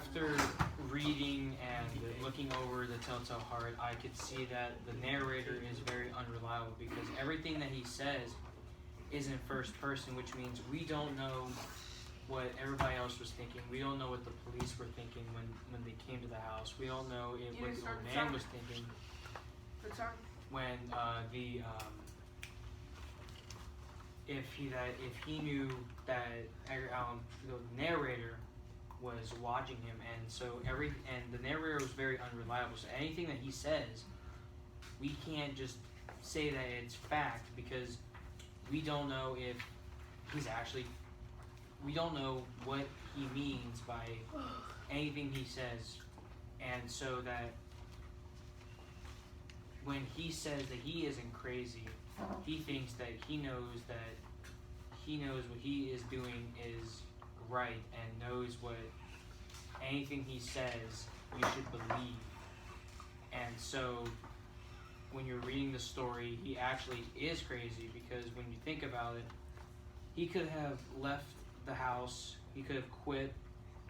after reading and looking over the Telltale Heart, I could see that the narrator is very unreliable because everything that he says is in first person, which means we don't know what everybody else was thinking. We don't know what the police were thinking when they came to the house. We don't know what the old man was thinking when if he knew that the narrator was watching him, and the narrator was very unreliable. So anything that he says, we can't just say that it's fact because we don't know if he's actually. We don't know what he means by anything he says, and so that when he says that he isn't crazy, he thinks that he knows what he is doing is right and knows what anything he says you should believe. And so when you're reading the story, he actually is crazy because when you think about it, he could have left the house, he could have quit,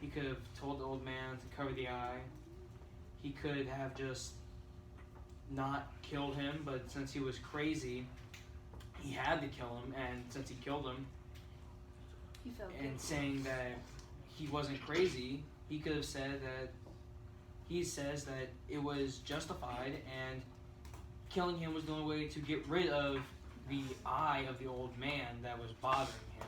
he could have told the old man to cover the eye, he could have just not killed him, but since he was crazy, he had to kill him, and since he killed him, he felt and guilty. saying that he wasn't crazy, he could have said that he says that it was justified and killing him was the only way to get rid of the eye of the old man that was bothering him.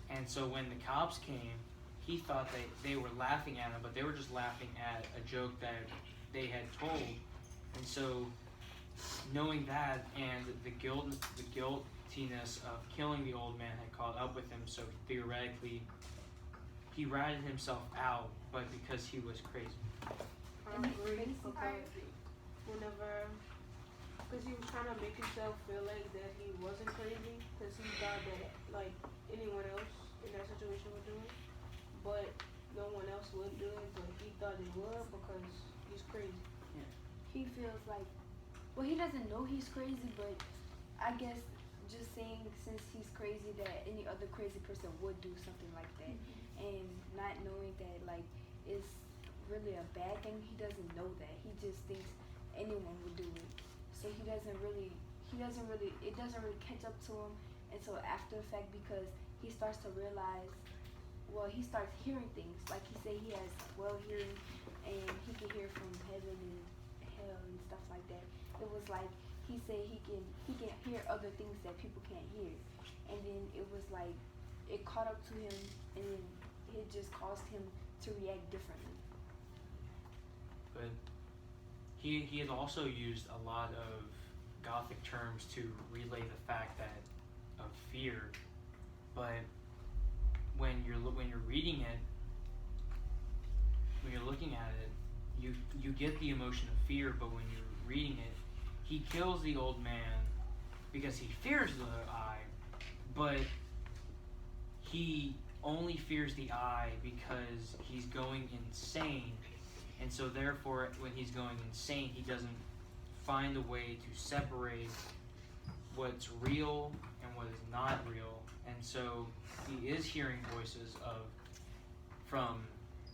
And so when the cops came, he thought that they were laughing at him, but they were just laughing at a joke that they had told. And so knowing that and the guiltiness of killing the old man had caught up with him, so theoretically he ratted himself out, but because he was crazy. I agree because he was trying to make himself feel like that he wasn't crazy because he thought that like anyone else in that situation would do it, but no one else would do it, but he thought they would because he's crazy. Yeah. He feels like, well, he doesn't know he's crazy, but I guess just saying since he's crazy that any other crazy person would do something like that, and not knowing that like it's really a bad thing. He doesn't know that. He just thinks anyone would do it. So it doesn't really catch up to him until after the fact because he starts to realize, well, he starts hearing things. Like he said, he has well hearing and he can hear from heaven and hell and stuff like that. It was like he said he can hear other things that people can't hear. And then it was like it caught up to him and then it just caused him to react differently. But he has also used a lot of Gothic terms to relay the fact that of fear. But when you're reading it, when you're looking at it, you get the emotion of fear. But when you're reading it, he kills the old man because he fears the eye, but he only fears the eye because he's going insane. And so therefore, when he's going insane, he doesn't find a way to separate what's real and what is not real. And so he is hearing voices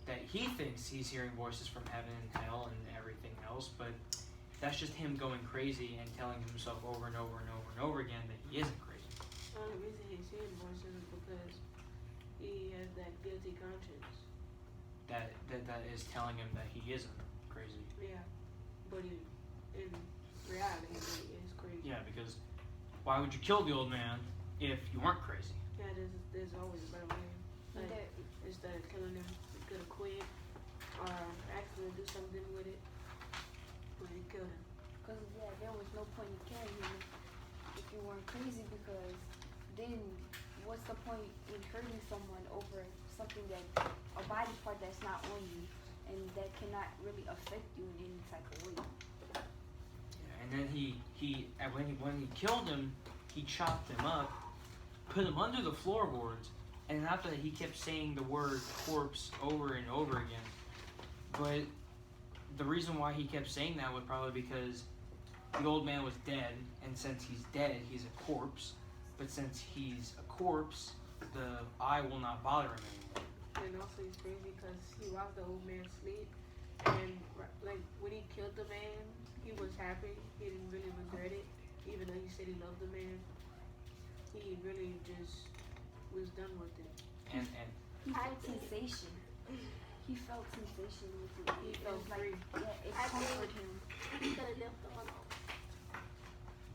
that he thinks he's hearing voices from heaven and hell and everything else, but that's just him going crazy and telling himself over and over and over and over again that he isn't crazy. The only reason he's hearing voices is because he has that guilty conscience. That is telling him that he isn't crazy. Yeah, but in reality, he is crazy. Yeah, because why would you kill the old man if you weren't crazy? Yeah, there's always a better way. Like, instead of killing him, he could have quit or actually do something with it, but he killed him. Because, yeah, there was no point in killing him if you weren't crazy because then what's the point in hurting someone over something that, a body part that's not on you and that cannot really affect you in any type of way. Yeah, and then when he killed him, he chopped him up, put him under the floorboards, and after that he kept saying the word corpse over and over again. But the reason why he kept saying that was probably because the old man was dead, and since he's dead, he's a corpse. But since he's a corpse, the eye will not bother him anymore. Yeah, and also he's crazy because he watched the old man sleep, and like when he killed the man, he was happy. He didn't really regret it, even though he said he loved the man. He really just was done with it. And He felt sensation. He felt sensation with it. He It felt was like, free. yeah, it I comforted think- him. He could have left them alone.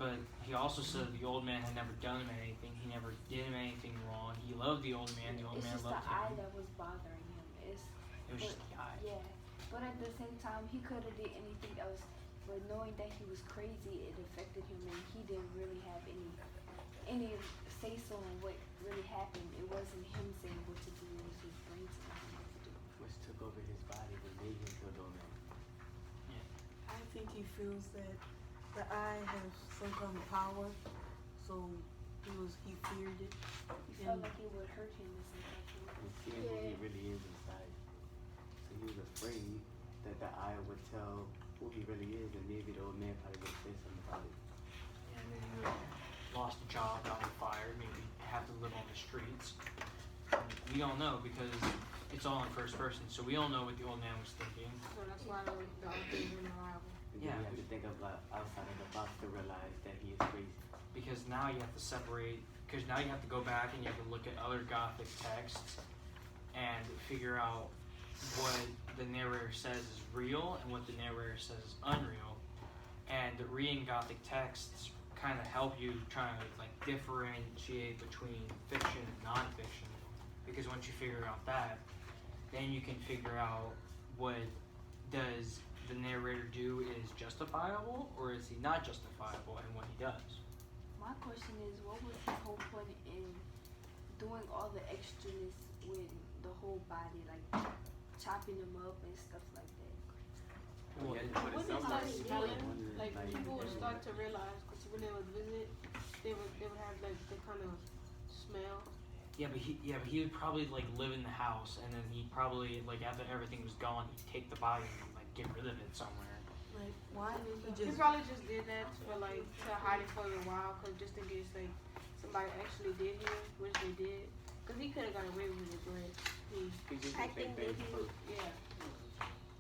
but he also said the old man had never done him anything. He never did him anything wrong. He loved the old man. The old It's man just the loved eye him. that was bothering him. It's It was just the eye. yeah, but at the same time, he could have did anything else. But knowing that he was crazy, it affected him, and he didn't really have any say so in what really happened. It wasn't him saying what to do; it was his brain telling him what to do. Which took over his body and made him kill the old man. I think he feels that the eye has some kind of power, so he feared it. He felt like it would hurt him or something. And seeing who he really is inside. So he was afraid that the eye would tell who he really is, and maybe the old man probably would say something about it. And then he lost a job, got fired, maybe have to live on the streets. We don't know because it's all in first person, so we don't know what the old man was thinking. So that's why the other is unreliable. And Yeah. then you have to think about outside of the box to realize that he is crazy. Because now you have to separate, because now you have to go back and you have to look at other Gothic texts and figure out what the narrator says is real and what the narrator says is unreal. And reading Gothic texts kind of help you try to like differentiate between fiction and nonfiction. Because once you figure out that, then you can figure out what does the narrator do is justifiable or is he not justifiable in what he does. My question is, what was his whole point in doing all the extraness with the whole body, like chopping them up and stuff like that? Well, He had to put When it they somewhere. start He smelling, wanted like everybody people would to start know. to realize, because when they would visit, they would have like the kind of smell. Yeah, but he would probably like live in the house, and then he'd probably like after everything was gone, he'd take the body and like get rid of it somewhere. Like, why did he He just? probably just did that for like to hide it for a while, cause just in case like somebody actually did hear, which they did, cause he could have got away with it, but he He just I think think very maybe- close. yeah.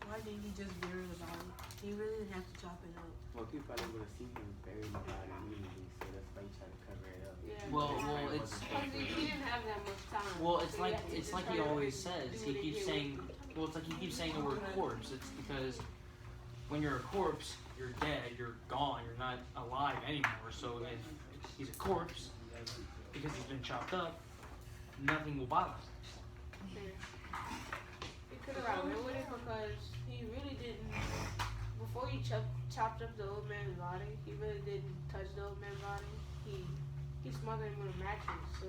Why didn't he just bury the body? He really didn't have to chop it up. Well, people probably would have seen him burying the body immediately, so that's why he tried to cover it up. Yeah. Well, His brain it's- wasn't Cause he thinking. didn't have that much time. Well, it's so like had to it's just like try he to always do says. what He keeps did saying, well, it's like he keeps saying the word corpse. It's because when you're a corpse, you're dead, you're gone, you're not alive anymore. So if he's a corpse because he's been chopped up, nothing will bother him. He could have got away with it because he really didn't. Before he chopped up the old man's body, he really didn't touch the old man's body. He smothered him with a mattress, so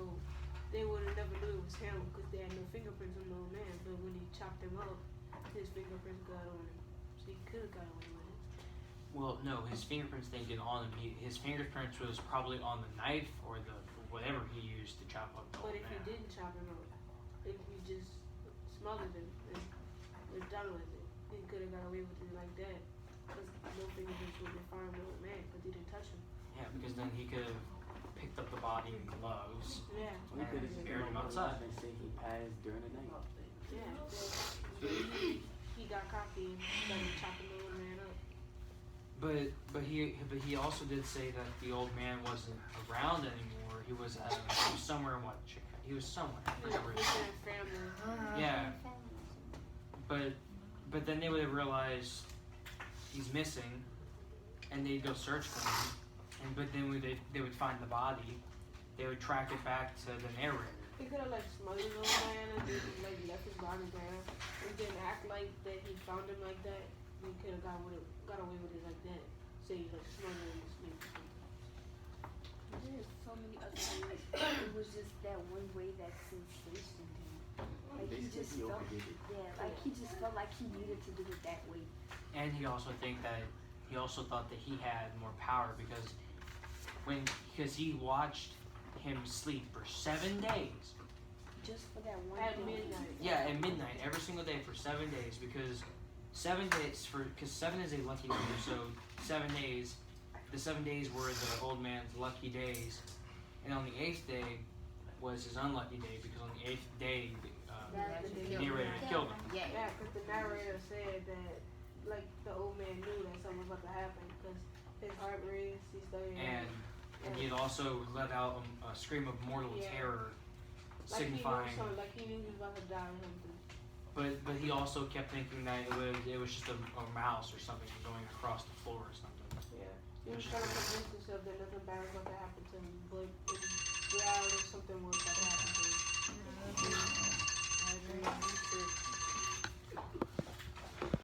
they would have never knew it was him because they had no fingerprints on the old man. But when he chopped him up, his fingerprints got on him, so he could have got away with it. Well, no, his fingerprints didn't get on him. His fingerprints was probably on the knife or the whatever he used to chop up the But old if he man. didn't chop him up, if he just smothered him and was done with it, he could have got away with it like that. Because no fingerprints would have found the old man because he didn't touch him. Yeah, because then he could have picked up the body in gloves. Yeah. We could have And just buried him outside. and say he passed during the night. Yeah. He got cocky and started chopping the old man up. But he also did say that the old man wasn't around anymore. He was somewhere in what? He was somewhere. I He forget where he was. was family. Yeah. But then they would have realized he's missing, and they'd go search for him. But then they would find the body. They would track it back to the narrator. He could have like smothered the old man and then like left his body there and didn't act like that he found him like that. He could have got away with it like that. Say like smothered him and sleep. There's so many other ways. It was just that one way that sensationed him. Like he Basically, just he felt, overdid it. yeah, like he just felt like he needed to do it that way. And he also thought that he had more power because he watched him sleep for 7 days. Just for that one At day. midnight. Yeah, at midnight every single day for 7 days because 7 is a lucky number. So 7 days, the 7 days were the old man's lucky days, and on the 8th day was his unlucky day because on the 8th day That's the The day. narrator killed him. Yeah. Yeah, because the narrator said that, like, the old man knew that something was about to happen because his heart raced, he started. And he had also let out a scream of mortal Yeah. terror, like signifying. he knew something, like he knew he was about to die or something. But he also kept thinking that it was just a mouse or something going across the floor or something. Yeah. He was trying to convince himself that nothing bad was about to happen to him.